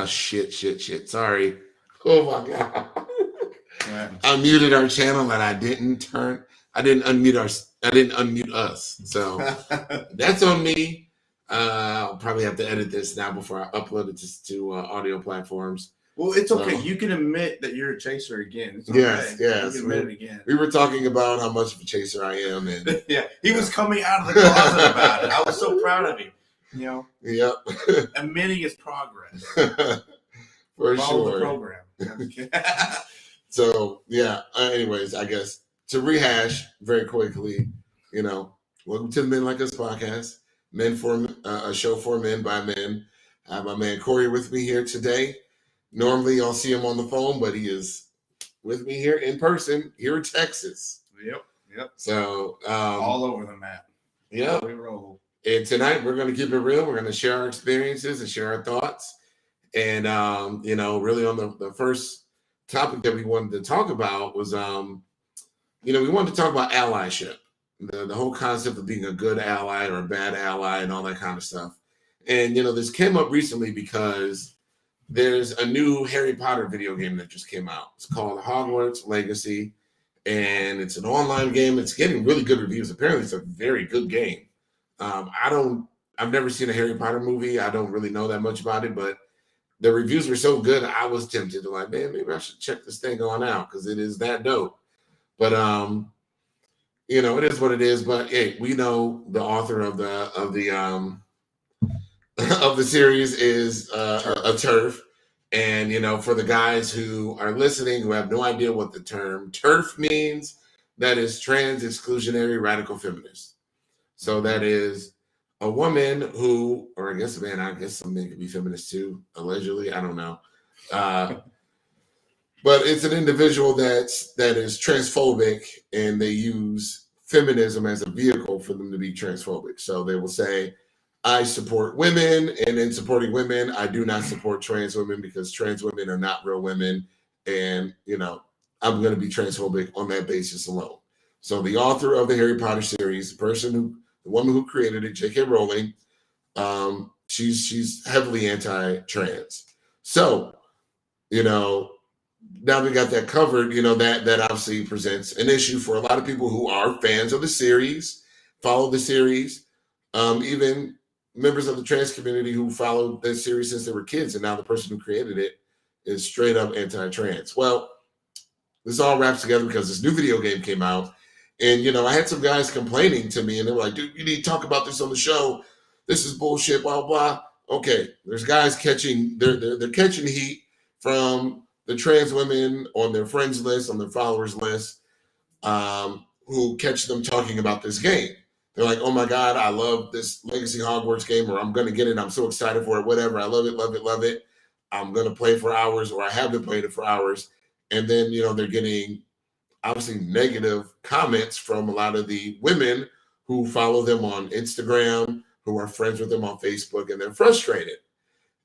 Shit. Sorry. Oh my god. I muted our channel and I didn't unmute us. So that's on me. I'll probably have to edit this now before I upload it to audio platforms. Well, it's okay. You can admit that you're a chaser again. It's okay. Yes. You can admit it again. We were talking about how much of a chaser I am, and he was coming out of the closet about it. I was so proud of him. Yep. Admitting his progress. For Follow sure. the program. So anyways, I guess to rehash very quickly, welcome to the Men Like Us podcast, a show for men by men. I have my man Cory with me here today. Normally y'all see him on the phone, but he is with me here in person here in Texas. Yep. So all over the map. Yeah. We roll. And tonight we're going to keep it real. We're going to share our experiences and share our thoughts. And really on the first topic that we wanted to talk about was we wanted to talk about allyship. The whole concept of being a good ally or a bad ally and all that kind of stuff. And this came up recently because there's a new Harry Potter video game that just came out. It's called Hogwarts Legacy, and it's an online game. It's getting really good reviews. Apparently, it's a very good game. I've never seen a Harry Potter movie. I don't really know that much about it, but the reviews were so good, I was tempted to man, maybe I should check this thing on out because it is that dope. But it is what it is. But hey, we know the author of the series is a TERF. And, for the guys who are listening who have no idea what the term TERF means, that is trans exclusionary radical feminist. So that is a woman who, or I guess a man, I guess some men could be feminists too, allegedly. I don't know. But it's an individual that is transphobic, and they use feminism as a vehicle for them to be transphobic. So they will say, I support women, and in supporting women, I do not support trans women because trans women are not real women. And, I'm going to be transphobic on that basis alone. So the author of the Harry Potter series, the woman who created it, J.K. Rowling, she's heavily anti-trans. So, now we got that covered, that obviously presents an issue for a lot of people who are fans of the series, follow the series, even members of the trans community who followed that series since they were kids, and now the person who created it is straight up anti-trans. Well, this all wraps together because this new video game came out, and I had some guys complaining to me, and they were like, dude, you need to talk about this on the show. This is bullshit, blah, blah. Okay, there's guys catching heat from the trans women on their friends list, on their followers list, who catch them talking about this game. They're like, oh my God, I love this Legacy Hogwarts game, or I'm going to get it. I'm so excited for it, whatever. I love it, love it, love it. I'm going to play for hours, or I have been playing it for hours. And then, they're getting obviously negative comments from a lot of the women who follow them on Instagram, who are friends with them on Facebook, and they're frustrated.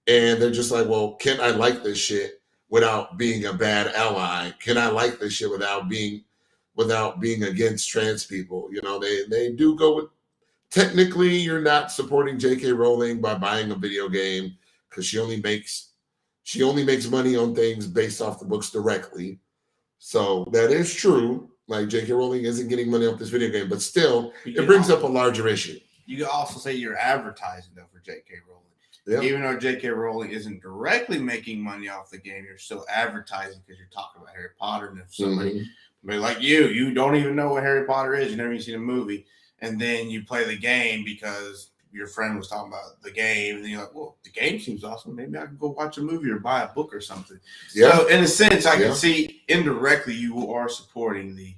And they're just like, well, can I like this shit without being a bad ally? Can I like this shit without being against trans people? They do go with, technically you're not supporting J.K. Rowling by buying a video game because she only makes money on things based off the books directly. So that is true. Like, J.K. Rowling isn't getting money off this video game, but still it brings up a larger issue. You can also say you're advertising though for J.K. Rowling. Yep. Even though J.K. Rowling isn't directly making money off the game, you're still advertising because you're talking about Harry Potter. And if somebody like you don't even know what Harry Potter is, you've never even seen a movie, and then you play the game because your friend was talking about the game, and then you're like, well, the game seems awesome. Maybe I can go watch a movie or buy a book or something. Yeah. So in a sense, I can see indirectly you are supporting the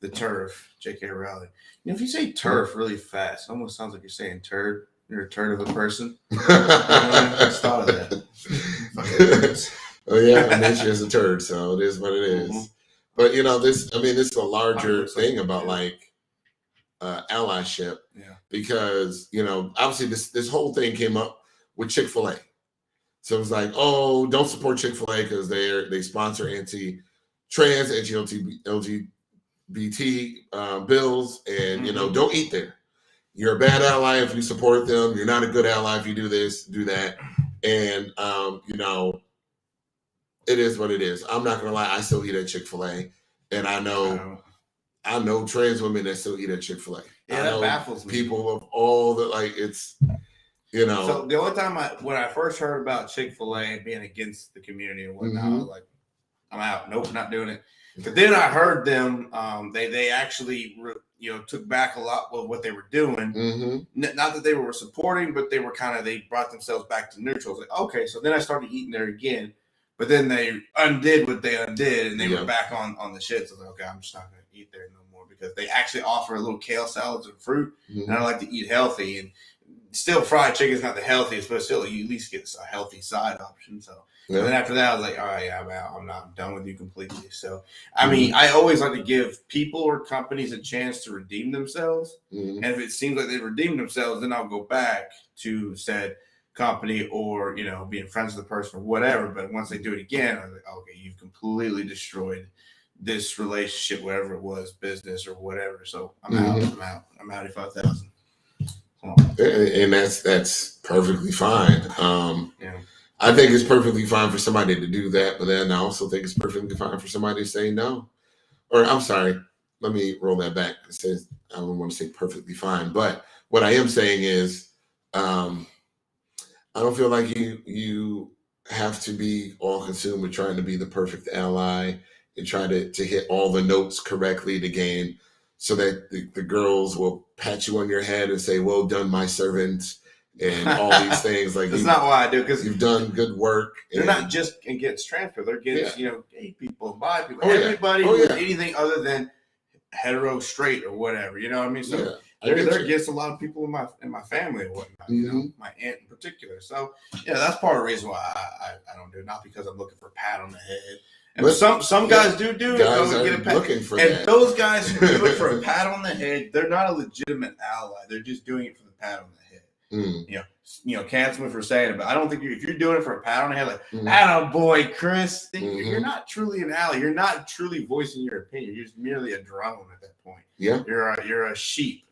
TERF, J.K. Rowling. If you say TERF really fast, it almost sounds like you're saying turd. You're a turd of a person. I just thought of that. Oh yeah, I mean, she is a turd, so it is what it is. Mm-hmm. But this is a larger thing about allyship. Yeah. Because obviously this whole thing came up with Chick-fil-A. So it was like, oh, don't support Chick-fil-A because they sponsor anti-trans, anti-LGBT bills, and don't eat there. You're a bad ally if you support them. You're not a good ally if you do this, do that. And it is what it is. I'm not gonna lie, I still eat at Chick-fil-A, and I know trans women that still eat at Chick-fil-A. Yeah, that baffles me. People of all the it's So the only time when I first heard about Chick-fil-A and being against the community and whatnot, I was like, I'm out. Nope, not doing it. But then I heard them. They actually took back a lot of what they were doing. Not that they were supporting, but they brought themselves back to neutral. I was like, okay. So then I started eating there again. But then they undid what they undid, and they were back on the shit. So I was like, okay, I'm just not going to eat there no more because they actually offer a little kale salads and fruit, and I like to eat healthy. And still, fried chicken is not the healthiest, but still, you at least get a healthy side option. So then after that, I was like, all right, I'm out. I'm done with you completely. So, I mean, I always like to give people or companies a chance to redeem themselves. And if it seems like they redeemed themselves, then I'll go back to said company or, being friends with the person or whatever. But once they do it again, I'm like, okay, you've completely destroyed this relationship, whatever it was, business or whatever. So I'm out. I'm out at 5,000. And that's perfectly fine. I think it's perfectly fine for somebody to do that, but then I also think it's perfectly fine for somebody to say no. Or I'm sorry, let me roll that back. It says I don't want to say perfectly fine, but what I am saying is I don't feel like you have to be all consumed with trying to be the perfect ally and try to hit all the notes correctly to gain so that the girls will pat you on your head and say, well done, my servant, and all these things. Like that's not why I do, because you've done good work. They're not just against transfer. They're against, gay people, bi people, everybody who's anything other than hetero, straight, or whatever. You know what I mean? So they're against a lot of people in my family and whatnot. My aunt in particular. So that's part of the reason why I don't do it. Not because I'm looking for a pat on the head. And but some guys do guys are get a pat. Looking for and that. Those guys who do it for a pat on the head, they're not a legitimate ally. They're just doing it for the pat on the head. Cancel me for saying it, but I don't think if you're doing it for a pat on the head, like, "Atta boy, Chris," you're not truly an ally. You're not truly voicing your opinion. You're just merely a drone at that point. Yeah, you're a sheep,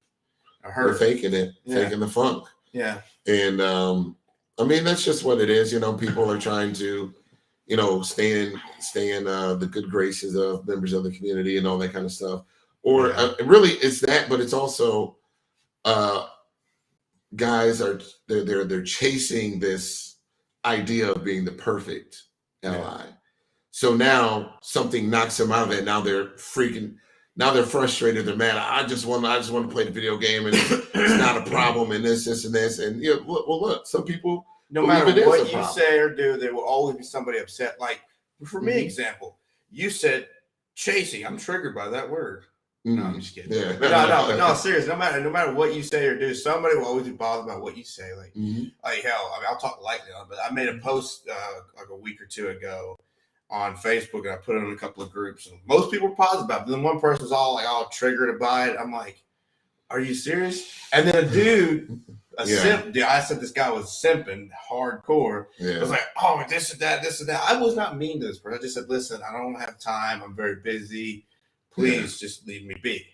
a herd. You're faking it, faking the funk. Yeah, and I mean that's just what it is. People are trying to, stay in the good graces of members of the community and all that kind of stuff. Or really, it's that, but it's also. Guys they're chasing this idea of being the perfect ally. So now something knocks them out of it. Now they're freaking. Now they're frustrated. They're mad. I just want to play the video game, and it's not a problem. And this, and this, and look. Some people, no matter what you say or do, there will always be somebody upset. Like for me, example, you said chasing. I'm triggered by that word. No, I'm just kidding. Yeah. No, seriously. No matter what you say or do, somebody will always be bothered by what you say. Like, like hell, I'll talk lightly on it, but I made a post like a week or two ago on Facebook, and I put it in a couple of groups, and most people were positive about it. But then one person was all triggered by it. I'm like, are you serious? And then a dude, simp, I said this guy was simping hardcore. I was like, oh, this and that. I was not mean to this person. I just said, listen, I don't have time. I'm very busy. Please just leave me be.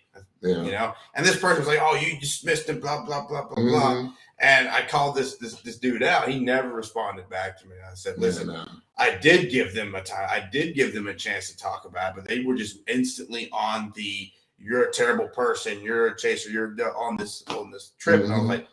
And this person was like, "Oh, you dismissed him, blah blah blah blah blah." And I called this dude out. He never responded back to me. I said, "Listen, I did give them a time. I did give them a chance to talk about it, but they were just instantly on the you're a terrible person. You're a chaser. You're on this trip." And I was like,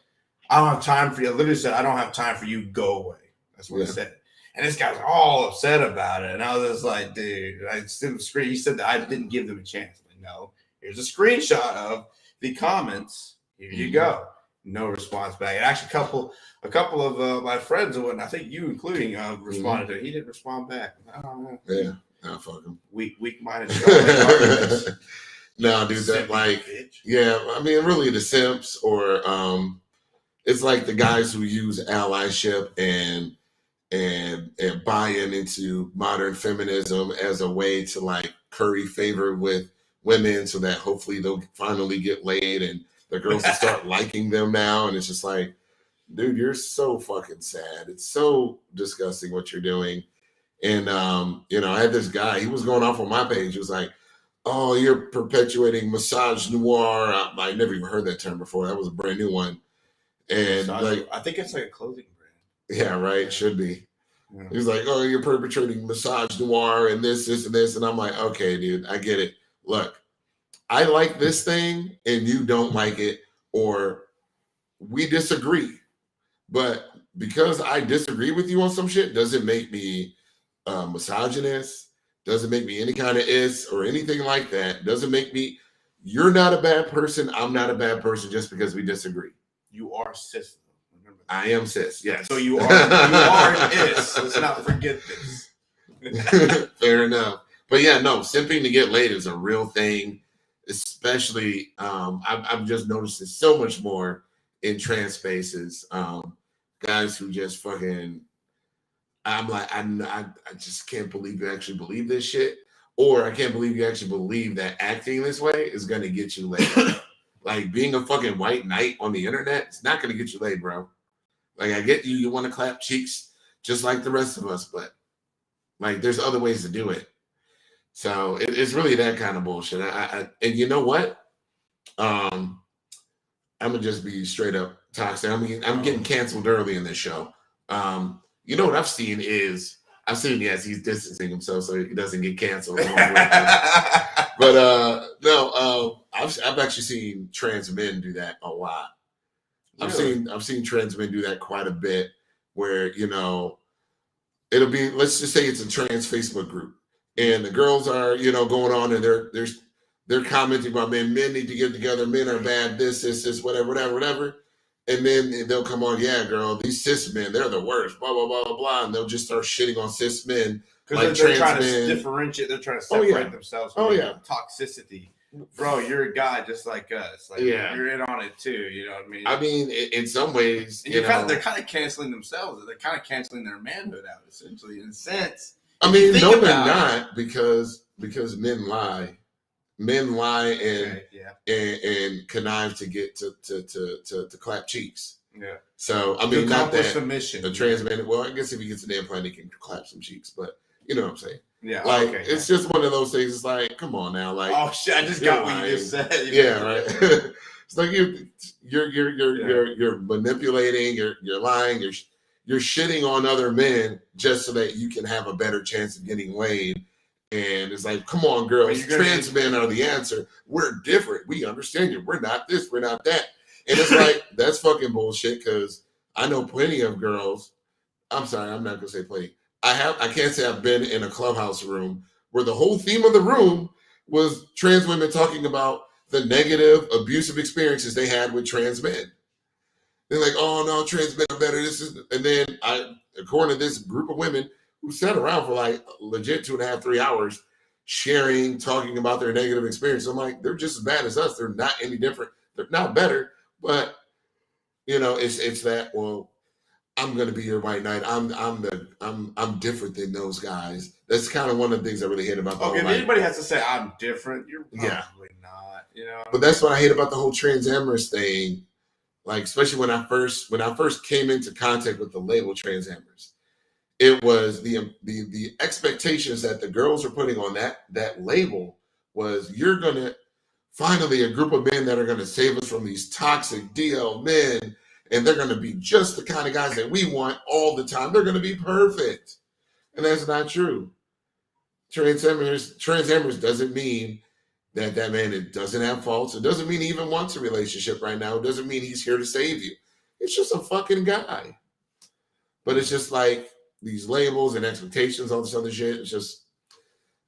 "I don't have time for you." I literally said, "I don't have time for you. Go away." That's what I said. And this guy's all upset about it. And I was just like, dude, I sent the screen. He said that I didn't give them a chance. I'm like, no, here's a screenshot of the comments. Here you go. No response back. And actually, a couple of my friends, and I think you including, responded to it. He didn't respond back. I don't know. Yeah. No, fuck him. Weak-minded. No, dude, that like, I mean, really the simps or it's like the guys who use allyship and buying into modern feminism as a way to like curry favor with women so that hopefully they'll finally get laid and the girls will start liking them now. And it's just like, dude, you're so fucking sad. It's so disgusting what you're doing. And, I had this guy, he was going off on my page. He was like, oh, you're perpetuating massage noir. I never even heard that term before. That was a brand new one. And massage, I think it's like a clothing brand. Yeah, right. Should be. Yeah. He's like, oh, you're perpetrating misogynoir and this, and this. And I'm like, okay, dude, I get it. Look, I like this thing and you don't like it, or we disagree. But because I disagree with you on some shit doesn't make me misogynist, doesn't make me any kind of is or anything like that. Doesn't make me, you're not a bad person. I'm not a bad person just because we disagree. You are cis. Remember that. I am cis, yes. So you are is. Let's not forget this. Fair enough. But yeah, no, simping to get laid is a real thing. Especially, I've just noticed it so much more in trans spaces. Guys who just fucking, I'm like, I just can't believe you actually believe this shit. Or I can't believe you actually believe that acting this way is going to get you laid. Like being a fucking white knight on the internet, it's not going to get you laid, bro. Like I get you want to clap cheeks just like the rest of us, but like there's other ways to do it. So it's really that kind of bullshit. And you know what? I'm gonna just be straight up toxic. I'm getting canceled early in this show. You know what I've seen is yes, he's distancing himself so he doesn't get canceled. But no, I've actually seen trans men do that a lot. Really? I've seen trans men do that quite a bit, where it'll be, let's just say it's a trans Facebook group, and the girls are going on and they're commenting about men need to get together, men are bad, this, whatever. And then they'll come on, yeah, girl, these cis men, they're the worst, blah, blah, blah, blah, blah. And they'll just start shitting on cis men. Because they're trying to differentiate, they're trying to separate themselves from toxicity. Bro, you're a guy just like us. Like, you're in on it too, you know what I mean? I mean, in some ways, they're kind of canceling themselves. They're kind of canceling their manhood out, essentially, in a sense. I mean, no, they're not, because men lie. Men lie and connive to get to clap cheeks. Yeah. So I mean, not that submission. A trans man. Well, I guess if he gets an implant, he can clap some cheeks. But you know what I'm saying? Yeah. Like it's just one of those things. It's like, come on now, like. Oh shit! I just got what you just said. Yeah, right. It's like you're manipulating. You're lying. You're shitting on other men just so that you can have a better chance of getting laid. And it's like, come on, girls, trans men are the answer. We're different. We understand you. We're not this, we're not that. And it's like, that's fucking bullshit, because I know plenty of girls. I'm sorry, I'm not going to say plenty. I can't say I've been in a clubhouse room where the whole theme of the room was trans women talking about the negative, abusive experiences they had with trans men. They're like, oh, no, trans men are better. And then according to this group of women, who sat around for like legit 2.5, 3 hours sharing, talking about their negative experience. I'm like, they're just as bad as us. They're not any different. They're not better. But, it's that, well, I'm going to be your white knight. I'm different than those guys. That's kind of one of the things I really hate about the whole. If anybody has to say I'm different, you're probably not, But that's what I hate about the whole transamorous thing. Like, especially when I first came into contact with the label transamorous. It was the expectations that the girls were putting on that label was, you're gonna finally a group of men that are gonna save us from these toxic DL men, and they're gonna be just the kind of guys that we want all the time. They're gonna be perfect, and that's not true. Transamorous doesn't mean that man doesn't have faults. It doesn't mean he even wants a relationship right now. It doesn't mean he's here to save you. It's just a fucking guy. But it's just like, these labels and expectations, all this other shit. It's just,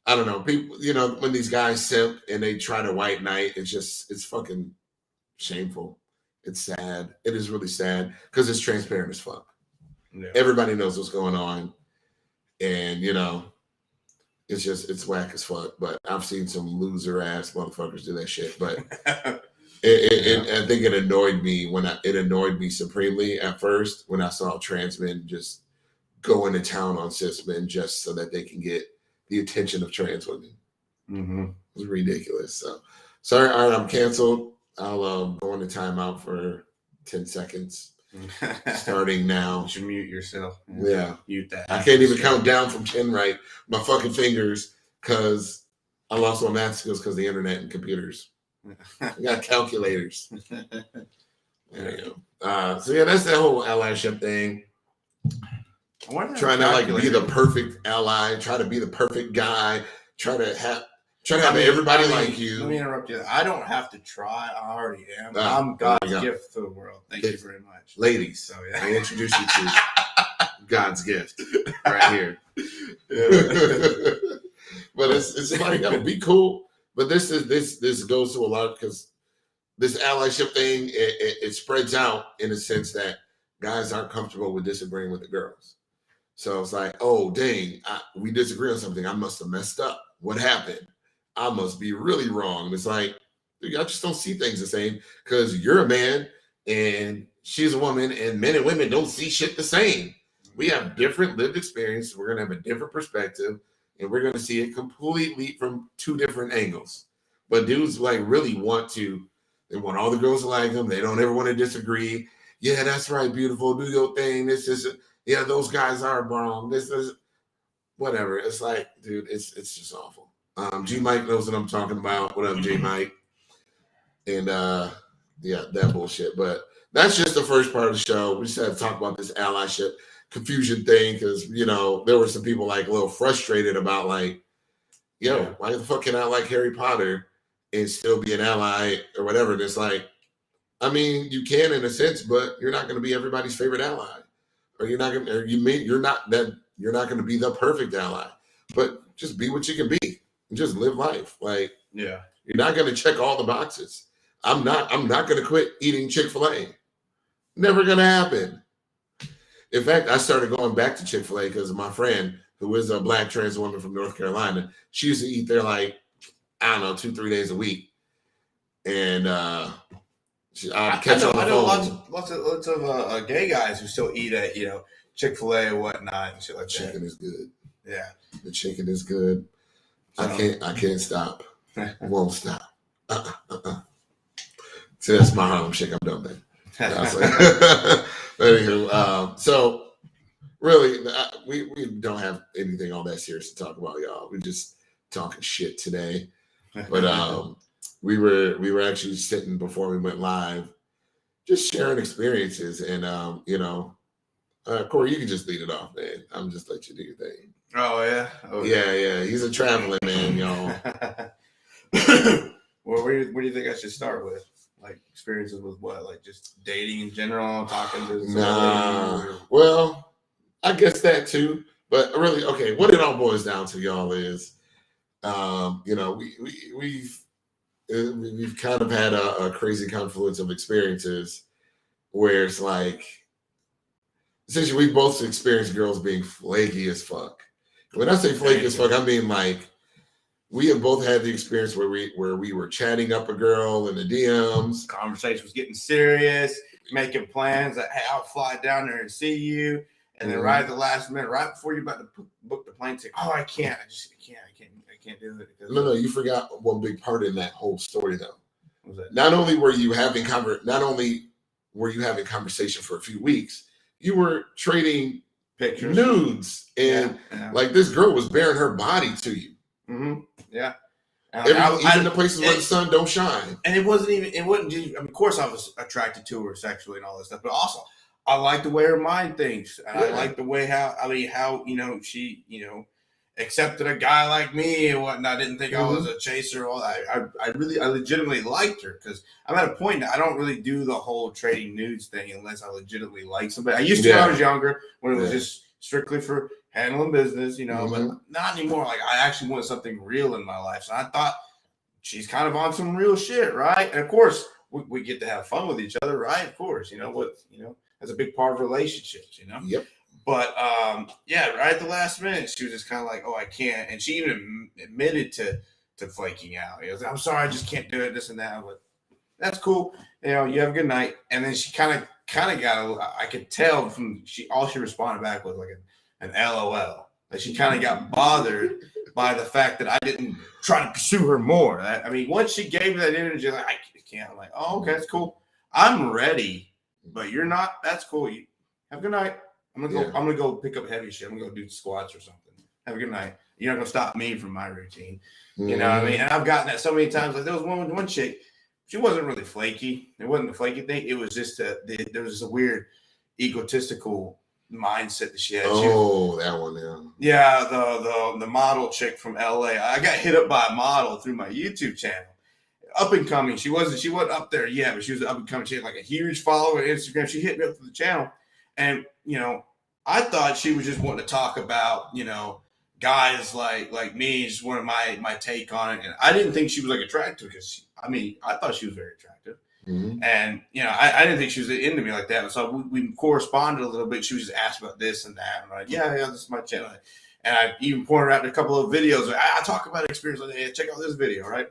I don't know. People, when these guys simp and they try to white knight, it's fucking shameful. It's sad. It is really sad, because it's transparent as fuck. Yeah. Everybody knows what's going on. And, it's whack as fuck. But I've seen some loser ass motherfuckers do that shit. But I think it annoyed me supremely at first when I saw trans men just go into town on cis men just so that they can get the attention of trans women. Mm-hmm. It was ridiculous. So sorry, all right, I'm canceled. I'll go into timeout for 10 seconds. Starting now. You should mute yourself. Yeah. Mute that. I can't even count down from 10 right. My fucking fingers, because I lost my math skills because of the internet and computers. I got calculators. There you go. So yeah, that's that whole allyship thing. trying to like be the perfect ally, try to be the perfect guy, try to have everybody like you. Let me interrupt you. I don't have to try. I already am. I'm God's gift to the world. Thank you very much. Ladies, so, yeah. I introduce you to God's gift right here. But it's like, yo, be cool. But this goes to a lot because this allyship thing, it spreads out in a sense that guys aren't comfortable with disagreeing with the girls. So it's like, oh, dang, we disagree on something. I must have messed up. What happened? I must be really wrong. And it's like, dude, I just don't see things the same because you're a man and she's a woman, and men and women don't see shit the same. We have different lived experience. We're going to have a different perspective, and we're going to see it completely from two different angles. But dudes like really they want all the girls to like them. They don't ever want to disagree. Yeah, that's right, beautiful. Do your thing. This is, yeah, those guys are wrong. This is whatever. It's like, dude, it's just awful. G Mike knows what I'm talking about. What up, J Mike? And yeah, that bullshit. But that's just the first part of the show. We just had to talk about this allyship confusion thing because, you know, there were some people like a little frustrated about like, yo, why the fuck can I like Harry Potter and still be an ally or whatever? And it's like, I mean, you can in a sense, but you're not going to be everybody's favorite ally, or you're not going to, you're not going to be the perfect ally. But just be what you can be and just live life. Like, yeah, you're not going to check all the boxes. I'm not going to quit eating Chick-fil-A. Never going to happen. In fact, I started going back to Chick-fil-A because of my friend, who is a Black trans woman from North Carolina. She used to eat there like, I don't know, 2-3 days a week. And I'd catch her on the phone. I know lots of gay guys who still eat at, you know, Chick-fil-A and whatnot and shit like that. Chicken is good. Yeah. The chicken is good. So, I can't stop. Won't stop. See, that's my Harlem Shake. I'm done, man. Anywho, so really, we don't have anything all that serious to talk about, y'all. We're just talking shit today. But we were actually sitting before we went live, just sharing experiences, and you know, Cory, you can just lead it off, man. I'm just let you do your thing. Oh yeah. Yeah. He's a traveling man, y'all. Well, where do you think I should start with? Like experiences with what? Like just dating in general, talking to somebody? Well, I guess that too. But really, okay, what it all boils down to, y'all, is you know, we've kind of had a crazy confluence of experiences where it's like, essentially, we both experienced girls being flaky as fuck. When I say flaky as fuck, I mean like we have both had the experience where we were chatting up a girl in the DMs. Conversation was getting serious, making plans that, hey, I'll fly down there and see you. And then right at the last minute, right before you're about to book the plane ticket, I can't do it. No, you forgot one big part in that whole story though. What was that? Not only were you having conversation for a few weeks, you were trading pictures, nudes, and like this girl was bearing her body to you. Mm-hmm. Yeah. Even the places where the sun don't shine. And it wasn't just, I mean, of course I was attracted to her sexually and all this stuff, but also I like the way her mind thinks. And I like the way how, you know, she, you know, accepted a guy like me and whatnot. I didn't think I was a chaser. I legitimately liked her because I'm at a point that I don't really do the whole trading nudes thing unless I legitimately like somebody. I used to when I was younger, when it was just strictly for handling business, you know, but not anymore. Like I actually want something real in my life. So I thought she's kind of on some real shit, right? And of course, we get to have fun with each other, right? Of course, you know that's a big part of relationships, you know. Yep. But right at the last minute, she was just kind of like, "Oh, I can't," and she even admitted to flaking out. She was like, "I'm sorry, I just can't do it." This and that, but that's cool. You know, you have a good night. And then she kind of got. I could tell from all she responded back was like an LOL. Like she kind of got bothered by the fact that I didn't try to pursue her more. I mean, once she gave me that energy, like I can't. I'm like, "Oh, okay, that's cool. I'm ready, but you're not. That's cool. You have a good night." I'm gonna go pick up heavy shit. I'm gonna go do squats or something. Have a good night. You're not gonna stop me from my routine. You know what I mean? And I've gotten that so many times. Like there was one chick. She wasn't really flaky. It wasn't a flaky thing. It was just there was just a weird egotistical mindset that she had. Oh, that one, yeah. Yeah, the model chick from LA. I got hit up by a model through my YouTube channel. Up and coming. She wasn't up there yet, but she was up and coming. She had like a huge follower on Instagram. She hit me up through the channel. And, I thought she was just wanting to talk about, guys like me, just wanted my take on it. And I didn't think she was like attractive because I thought she was very attractive. Mm-hmm. And, I didn't think she was into me like that. So we corresponded a little bit. She was just asked about this and that. And I'm like, yeah, this is my channel. And I even pointed out a couple of videos. I talk about experience. Like, hey, check out this video, right?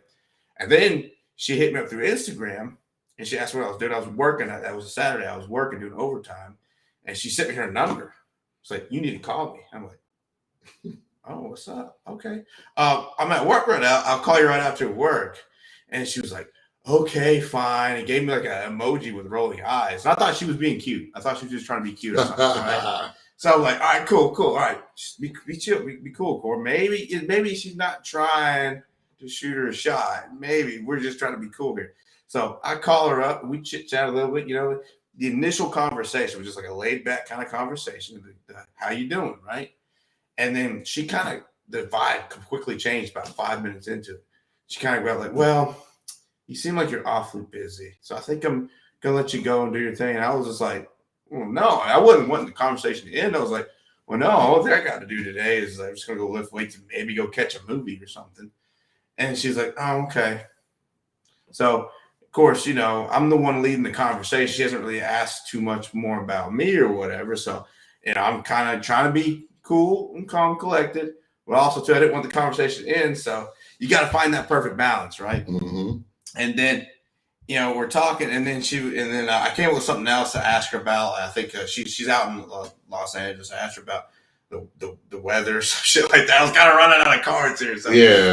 And then she hit me up through Instagram and she asked me what I was doing. I was working. That was a Saturday. I was working, doing overtime. And she sent me her number. It's like, you need to call me. I'm like, oh, what's up? Okay. I'm at work right now. I'll call you right after work. And she was like, okay, fine. And gave me like an emoji with rolling eyes. And I thought she was being cute. I thought she was just trying to be cute or something. Right? So I'm like, all right, cool. All right. Just be chill. Be cool, Cory. Maybe she's not trying to shoot her a shot. Maybe we're just trying to be cool here. So I call her up. We chit chat a little bit. The initial conversation was just like a laid back kind of conversation. How you doing, right? And then she kind of, the vibe quickly changed about 5 minutes into it. She kind of got like, well, you seem like you're awfully busy, so I think I'm gonna let you go and do your thing. And I was just like, well, no, I wasn't wanting the conversation to end. I was like, well, no, all I got to do today is I'm just gonna go lift weights and maybe go catch a movie or something. And she's like, oh, okay. So, of course, I'm the one leading the conversation. She hasn't really asked too much more about me or whatever. So, I'm kind of trying to be cool and calm, collected, but also too, I didn't want the conversation to end. So you got to find that perfect balance, right? Mm-hmm. And then, we're talking, and then I came up with something else to ask her about. I think she's out in Los Angeles. I asked her about the weather, some shit like that. I was kind of running out of cards here, so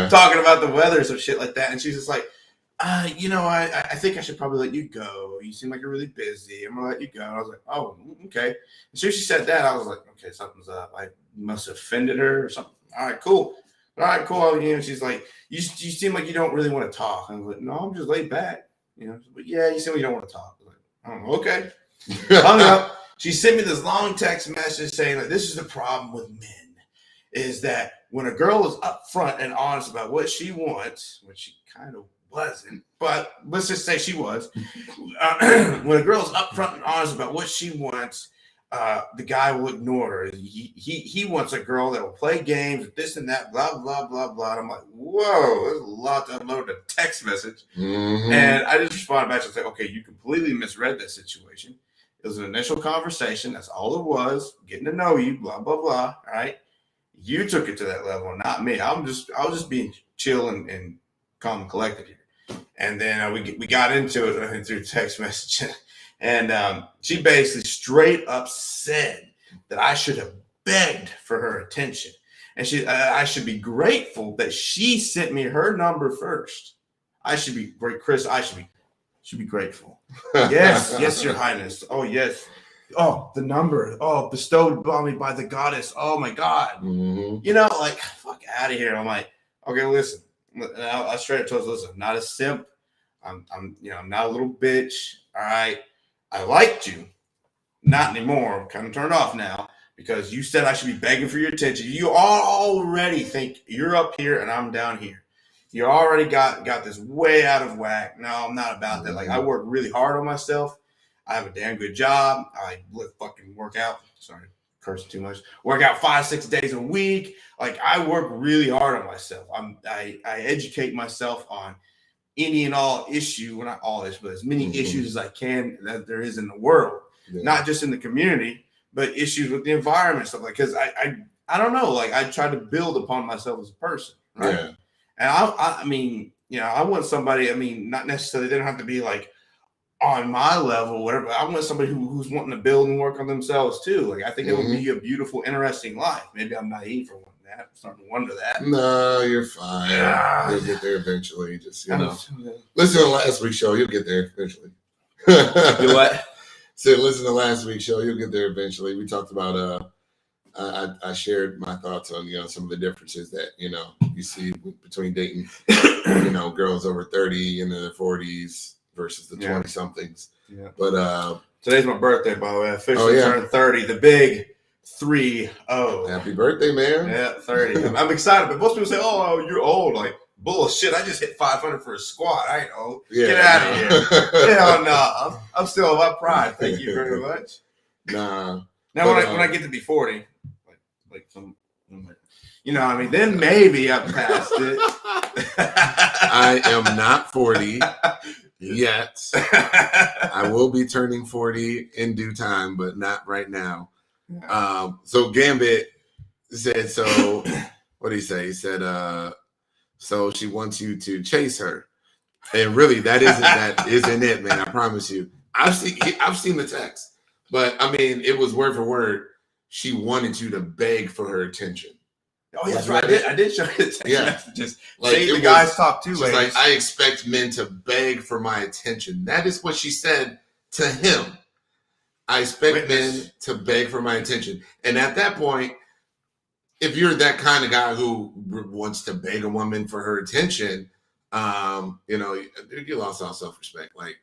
talking about the weather, some shit like that. And she's just like, I think I should probably let you go. You seem like you're really busy. I'm gonna let you go. And I was like, oh, okay. As soon as she said that, I was like, okay, something's up. I must have offended her or something. All right, cool. She's like, you seem like you don't really want to talk. I was like, no, I'm just laid back. But yeah, you seem like you don't want to talk. I was like, oh, okay. Hung up. She sent me this long text message saying that this is the problem with men, is that when a girl is upfront and honest about what she wants, which she kind of wasn't, but let's just say she was. When a girl's upfront and honest about what she wants, the guy will ignore her. He wants a girl that will play games, this and that, blah, blah, blah, blah. And I'm like, whoa, there's a lot to upload a text message. Mm-hmm. And I just responded back and said, okay, you completely misread that situation. It was an initial conversation. That's all it was. Getting to know you, blah, blah, blah. All right. You took it to that level, not me. I was just being chill and calm and collected here. And then we got into it through text message. And she basically straight up said that I should have begged for her attention. And I should be grateful that she sent me her number first. I should be great, Chris. I should be grateful. Yes, Your Highness. Oh, yes. Oh, the number. Oh, bestowed on me by the goddess. Oh my God. Mm-hmm. Like, fuck out of here. I'm like, okay, listen. I straight up told her, listen, I'm not a simp. I'm not a little bitch. All right. I liked you. Not anymore. I'm kind of turned off now because you said I should be begging for your attention. You already think you're up here and I'm down here. You already got this way out of whack. No, I'm not about that. Like, I work really hard on myself. I have a damn good job. I fucking work out. Sorry, cursing too much. Work out 5-6 days a week. Like, I work really hard on myself. I educate myself on any and all issue, well, not all issues, but as many issues as I can that there is in the world, not just in the community, but issues with the environment, stuff like. Because I don't know, like, I try to build upon myself as a person, right? Yeah. And I mean, I want somebody. I mean, not necessarily they don't have to be like on my level, whatever. I want somebody who's wanting to build and work on themselves too. Like, I think it would be a beautiful, interesting life. Maybe I'm naive for one. I'm starting to wonder that. No, you're fine. You'll get there eventually. Just listen to last week's show. You'll get there eventually. Do what? So listen to last week's show. You'll get there eventually. We talked about. I shared my thoughts on some of the differences that you see between dating girls over 30 in their 40s versus the 20 somethings. Yeah. But today's my birthday, by the way. I officially turned 30. The big 30. Happy birthday, man. Yeah, 30. I'm excited, but most people say, "Oh, you're old." Like, bullshit. I just hit 500 for a squat. I ain't old. Yeah, Get out of here. Hell no. I'm still my pride. Thank you very much. Nah. Now, when I get to be 40, like some, I mean, then maybe I'm past it. I am not 40 yet. I will be turning 40 in due time, but not right now. So Gambit said, so what did he say? He said, so she wants you to chase her. And really, that isn't it, man. I promise you. I've seen the text, but I mean, it was word for word. She wanted you to beg for her attention. Oh, yeah, that's right. I did show you the text messages. Like, the guys talk too. She's like, I expect men to beg for my attention. That is what she said to him. I expect men to beg for my attention. And at that point, if you're that kind of guy who wants to beg a woman for her attention, you lost all self-respect. Like,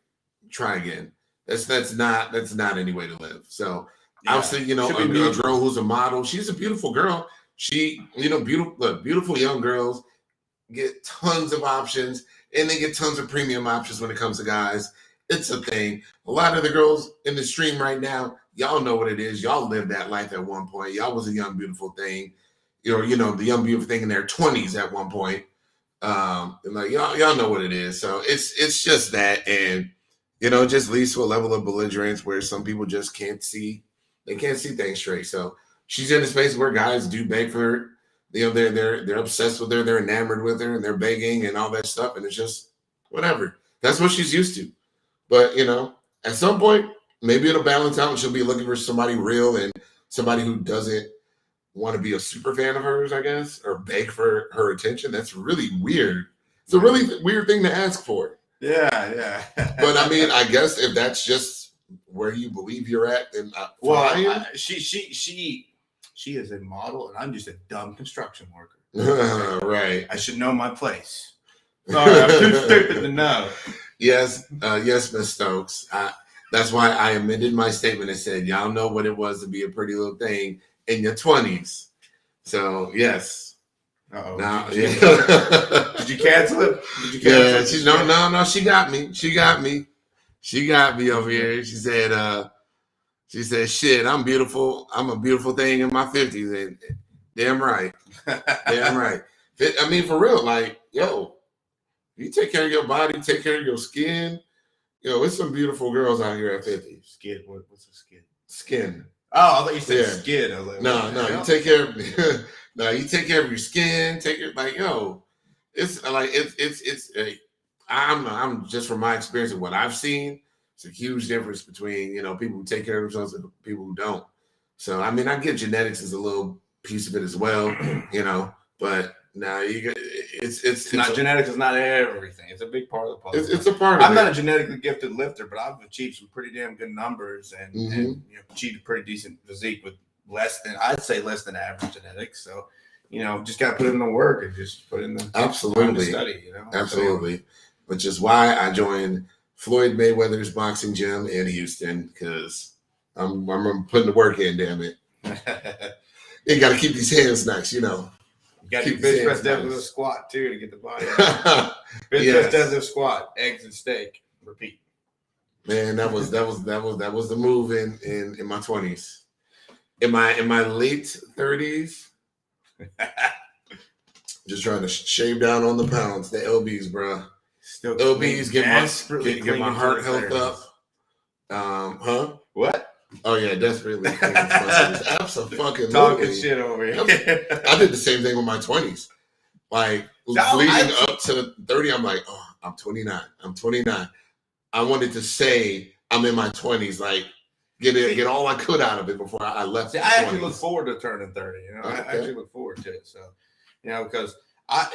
try again. That's not any way to live. So obviously, a girl who's a model, she's a beautiful girl. She, beautiful young girls get tons of options, and they get tons of premium options when it comes to guys. It's a thing. A lot of the girls in the stream right now, y'all know what it is. Y'all lived that life at one point. Y'all was a young, beautiful thing. The young, beautiful thing in their 20s at one point. And like y'all know what it is. So it's just that, and it just leads to a level of belligerence where some people just can't see things straight. So she's in a space where guys do beg for her. They're obsessed with her, they're enamored with her, and they're begging and all that stuff, and it's just whatever. That's what she's used to. But at some point, maybe it'll balance out, and she'll be looking for somebody real and somebody who doesn't want to be a super fan of hers, I guess, or beg for her attention. That's really weird. It's a really weird thing to ask for. Yeah. But I mean, I guess if that's just where you believe you're at, then she is a model, and I'm just a dumb construction worker. Right. I should know my place. Sorry, I'm too stupid to know. Yes, Miss Stokes. That's why I amended my statement and said, y'all know what it was to be a pretty little thing in your 20s. So, yes. Uh-oh. Now, Did you cancel it? No, she got me. She got me over here. She said, shit, I'm beautiful. I'm a beautiful thing in my 50s. And damn right. Damn right. I mean, for real, like, yo, you take care of your body, take care of your skin. It's some beautiful girls out here at 50. Skin? What's a skin? Skin. Oh, I thought you said skin. I was like, no, you take care of you take care of your skin. It's like it's I'm just from my experience of what I've seen. It's a huge difference between people who take care of themselves and people who don't. So I mean, I get genetics is a little piece of it as well, but now it's not genetics is not everything. It's a big part of the puzzle. It's a part of it. I'm not a genetically gifted lifter, but I've achieved some pretty damn good numbers and achieved a pretty decent physique with less than average genetics. So, just got to put in the work and just put in the time to study. Absolutely, which is why I joined Floyd Mayweather's boxing gym in Houston, because I'm putting the work in. Damn it, you got to keep these hands nice, You got to do bench press deadlift squat too to get the body. Bench press deadlift squat, eggs and steak. Repeat. Man, that was the move in my 20s. In my late 30s, just trying to shave down on the pounds, the LBs, bro. Still LBs get my heart health up. What? Oh yeah, desperately. Absolutely. Talking shit over here. I did the same thing with my 20s. Like leading up to 30, I'm like, oh, I'm 29. I wanted to say I'm in my 20s, like get all I could out of it before I left. I actually look forward to turning 30. I actually look forward to it. So, because I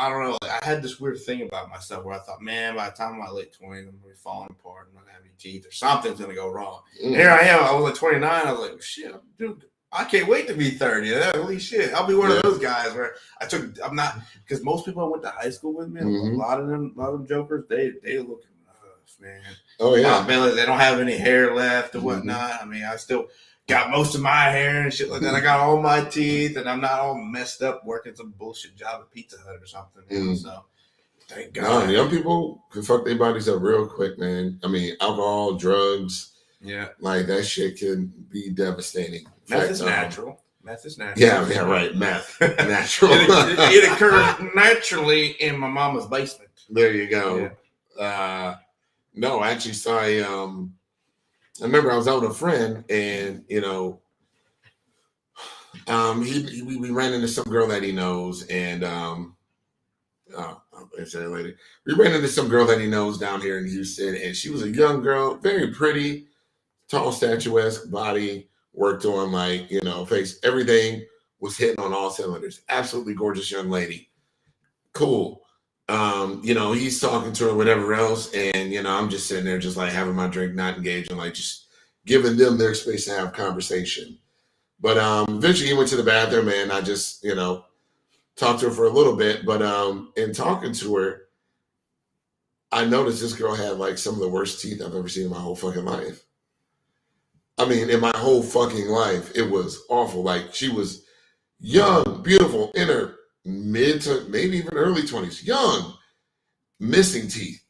don't know. I had this weird thing about myself where I thought, man, by the time I'm in my late 20s, I'm going to be falling apart. I'm not going to have any teeth or something's going to go wrong. And here I am. I was like 29. I was like, shit, dude, I can't wait to be 30. Holy shit. I'll be one of those guys where I'm not, because most people I went to high school with, man, a lot of them jokers, they look rough, man. Oh, yeah. Man, they don't have any hair left or whatnot. I mean, I still, got most of my hair and shit like that. I got all my teeth, and I'm not all messed up working some bullshit job at Pizza Hut or something. So, thank God. No, young people can fuck their bodies up real quick, man. I mean, alcohol, drugs. Yeah. Like, that shit can be devastating. Meth is natural. Meth is natural. Yeah, right. Meth. Natural. it occurs naturally in my mama's basement. There you go. Yeah. No, I actually saw I remember I was out with a friend, and we ran into some girl that he knows, and I'll say it later. We ran into some girl that he knows down here in Houston, and she was a young girl, very pretty, tall, statuesque body, worked on face, everything was hitting on all cylinders. Absolutely gorgeous young lady. Cool. He's talking to her, whatever else, and I'm just sitting there just like having my drink, not engaging, like just giving them their space to have conversation. But eventually he went to the bathroom, and I just, talked to her for a little bit. But in talking to her, I noticed this girl had like some of the worst teeth I've ever seen in my whole fucking life. I mean, in my whole fucking life, it was awful. Like, she was young, beautiful, in her mid to maybe even early 20s, young, missing teeth.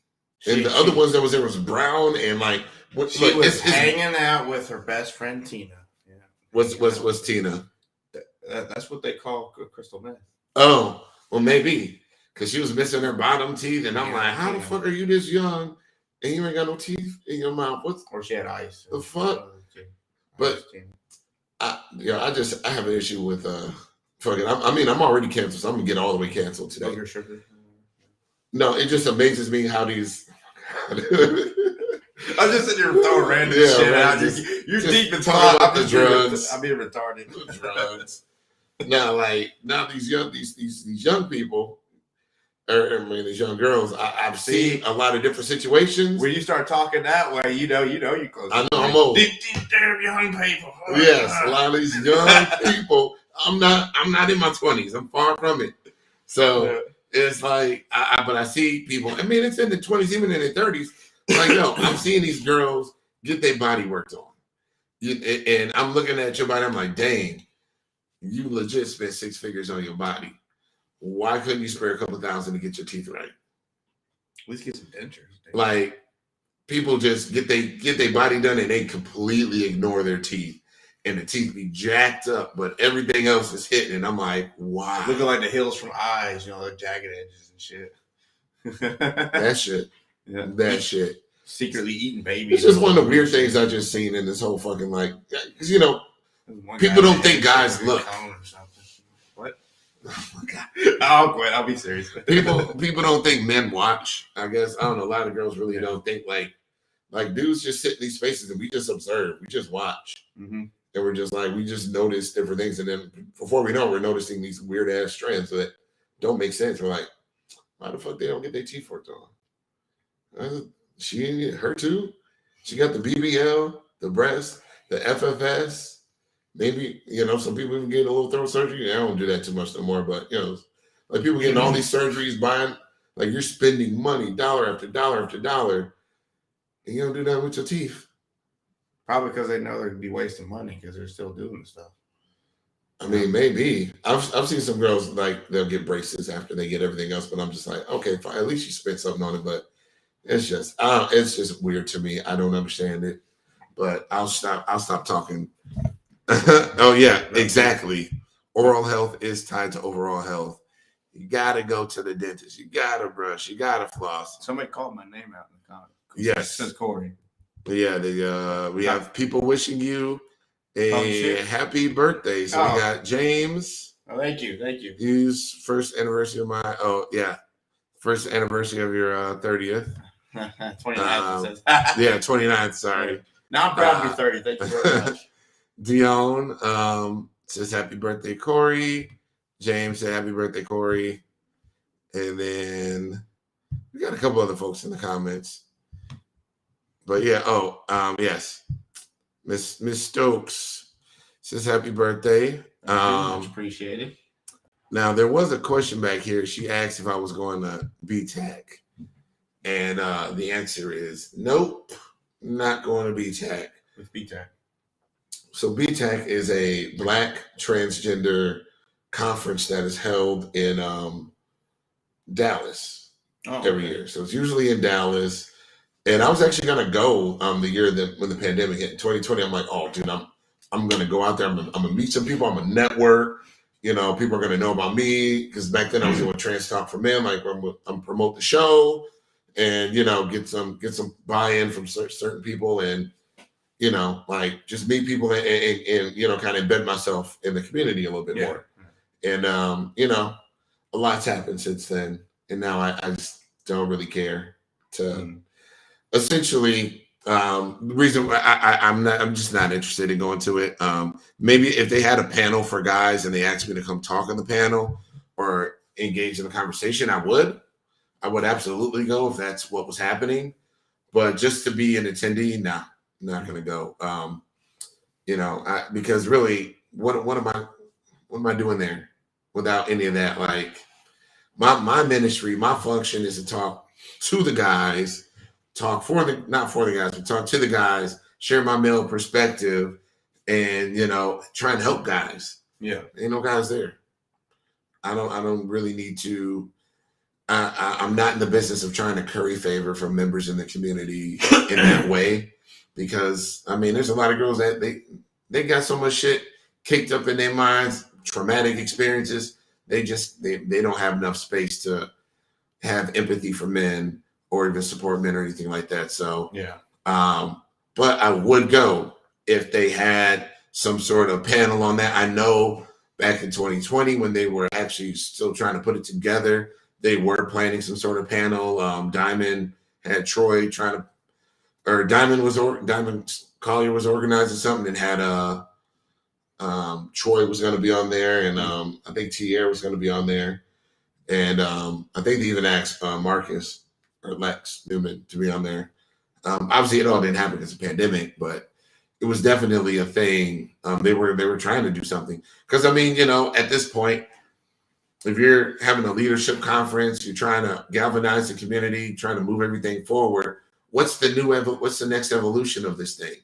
And the other ones that was there was brown and like she was hanging out with her best friend Tina. Yeah. What's Tina? That's what they call crystal meth. Oh, well, maybe because she was missing her bottom teeth, and I'm like, how the fuck are you this young and you ain't got no teeth in your mouth? Or she had ice. The fuck? But I have an issue with fucking. I'm already canceled, so I'm gonna get all the way canceled today. Sugar, sugar. No, it just amazes me how these. I'm just sitting here throwing random shit out. You're deep in thought. I'm the drugs. I'm being retarded. The drugs. Now these young people, these young girls, I've seen a lot of different situations. When you start talking that way, you close. I know I'm old. These damn young people. Yes, a lot of these young people. I'm not in my 20s. I'm far from it. So it's like, but I see people. I mean, it's in the 20s, even in their 30s. Like, no, I'm seeing these girls get their body worked on, and I'm looking at your body. I'm like, dang, you legit spent 6 figures on your body. Why couldn't you spare a couple $1,000 to get your teeth right? At least get some dentures. Like, people just get their body done and they completely ignore their teeth, and the teeth be jacked up, but everything else is hitting. And I'm like, wow, looking like the hills from Eyes, the jagged edges and shit. That shit. Yeah, that shit. Secretly eating babies. It's just one of the weird things I just seen in this whole fucking because people don't think guys look. What? Oh my God. I'll quit. I'll be serious. People don't think men watch. I guess I don't know. A lot of girls really don't think like dudes just sit in these spaces and we just observe. We just watch, and we're just like we just notice different things, and then before we know, we're noticing these weird ass trends that don't make sense. We're like, why the fuck they don't get their teeth worked on? Her too. She got the BBL, the breast, the FFS. Maybe some people even get a little throat surgery. I don't do that too much no more, but like people getting all these surgeries, buying like you're spending money dollar after dollar after dollar, and you don't do that with your teeth. Probably because they know they're gonna be wasting money because they're still doing stuff. I mean, maybe I've seen some girls like they'll get braces after they get everything else, but I'm just like, okay, fine. At least you spent something on it, but. It's just weird to me. I don't understand it, but I'll stop talking. Oh yeah, exactly. Oral health is tied to overall health. You gotta go to the dentist. You gotta brush. You gotta floss. Somebody called my name out in the comments. Yes, it says Cory. Yeah, we have people wishing you a happy birthday. So we got James. Oh, thank you. His first anniversary of my. Oh yeah, first anniversary of your 30th. 29th, it says. Yeah, 29th, sorry. Now I'm proud to be 30. Thank you very much. Dion says happy birthday, Cory. James said happy birthday, Cory. And then we got a couple other folks in the comments. But yeah, yes. Miss Stokes says happy birthday. Much appreciated. Now there was a question back here. She asked if I was going to BTAC. And the answer is nope, not going to BTAC. With BTAC. So BTAC is a Black transgender conference that is held in Dallas every year. So it's usually in Dallas. And I was actually gonna go the year that when the pandemic hit in 2020. I'm like, oh, dude, I'm gonna go out there. I'm gonna meet some people. I'm gonna network. People are gonna know about me because back then I was doing Trans Talk for Men. Like I'm promote the show, and get some buy-in from certain people, and like just meet people and kind of embed myself in the community a little bit more. And a lot's happened since then, and now I just don't really care to. Essentially, the reason I'm just not interested in going to it. Maybe if they had a panel for guys and they asked me to come talk on the panel or engage in a conversation, I would absolutely go if that's what was happening. But just to be an attendee, nah, not gonna go. Because really, what am I doing there without any of that? Like my ministry, my function is to talk to the guys. Not for the guys, but talk to the guys, share my male perspective, and try and help guys. Yeah, ain't no guys there. I don't really need to. I'm not in the business of trying to curry favor from members in the community in that way, because there's a lot of girls that they got so much shit caked up in their minds, traumatic experiences. They don't have enough space to have empathy for men or even support men or anything like that. So yeah. But I would go if they had some sort of panel on that. I know back in 2020 when they were actually still trying to put it together, they were planning some sort of panel. Diamond had Troy Diamond Collier was organizing something and had Troy was going to be on there, and I think Tierre was going to be on there, and I think they even asked Marcus or Lex Newman to be on there. Obviously, it all didn't happen because of the pandemic, but it was definitely a thing. They were trying to do something because at this point, if you're having a leadership conference, you're trying to galvanize the community, trying to move everything forward. What's the next evolution of this thing?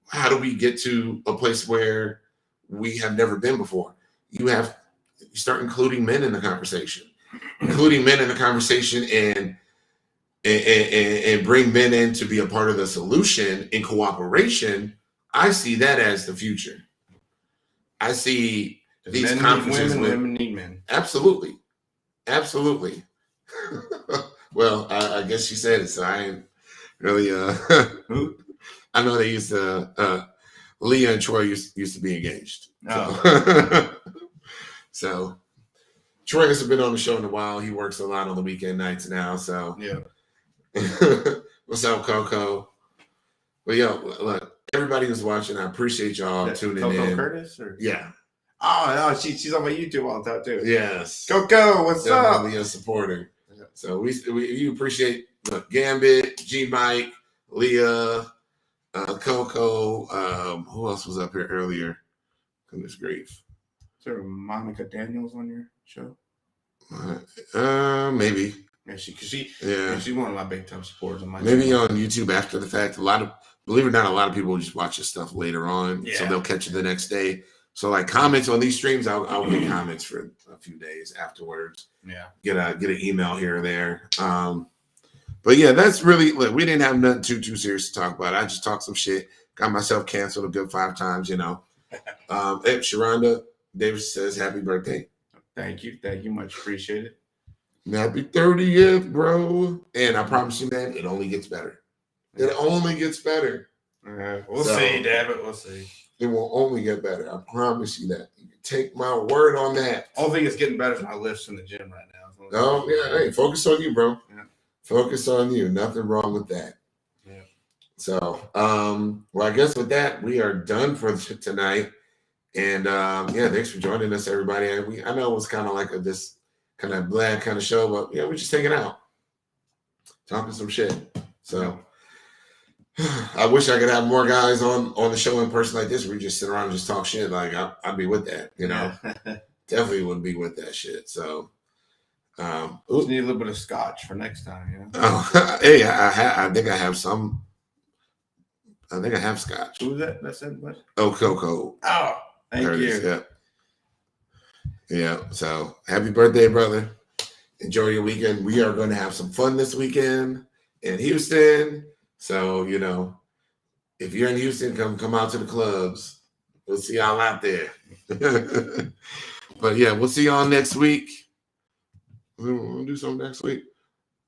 How do we get to a place where we have never been before? You start including men in the conversation, and bring men in to be a part of the solution in cooperation. I see that as the future. I see these conferences. Women need men. Absolutely. Well, I guess she said it, so I ain't really. I know they used to. Leah and Troy used to be engaged. Oh. So Troy hasn't been on the show in a while. He works a lot on the weekend nights now. So yeah. What's up, Coco? Well, look, everybody who's watching, I appreciate y'all tuning Coco in. Curtis? Or? Yeah. Oh, no, she's on my YouTube all the time, too. Yes. Coco, what's up? Definitely a supporter. So we appreciate Gambit, G Mike, Leah, Coco. Who else was up here earlier? Goodness grief. Is there Monica Daniels on your show? Maybe. Yeah, she's one of my big time supporters on my maybe channel. On YouTube after the fact. Believe it or not, a lot of people just watch this stuff later on, so they'll catch it the next day. So like comments on these streams, I'll get comments for a few days afterwards. Yeah, get an email here or there. But yeah, that's really. Look, we didn't have nothing too serious to talk about. I just talked some shit. Got myself canceled a good 5 times. Sharonda Davis says happy birthday. Thank you, much appreciated. Happy 30th, bro. And I promise you, man, it only gets better. It only gets better. We'll see, David. We'll see. It will only get better. I promise you that. You can take my word on that. Only thing that's getting better is my lifts in the gym right now. Oh, yeah. Hey, focus on you, bro. Yeah. Focus on you. Nothing wrong with that. Yeah. So, well, I guess with that, we are done for tonight. And, thanks for joining us, everybody. I know it was kind of like this kind of bland kind of show, but we're just hanging out, talking some shit. So I wish I could have more guys on the show in person like this, where we just sit around and just talk shit. Like I'd be with that, definitely would be with that shit. So just need a little bit of scotch for next time. Oh, hey, I think I have some I think I have scotch. Who was that? That said what? Oh, Coco. Oh, thank Curtis, you. Yeah. Yeah. So happy birthday, brother. Enjoy your weekend. We are going to have some fun this weekend in Houston. So, you know, if you're in Houston, come out to the clubs. We'll see y'all out there. But yeah, we'll see y'all next week. We'll do something next week.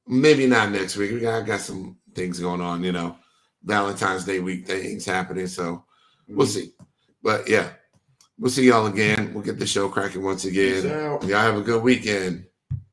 Maybe not next week. I got some things going on, you know, Valentine's Day week things happening. So we'll see. But yeah, we'll see y'all again. We'll get the show cracking once again. Y'all have a good weekend.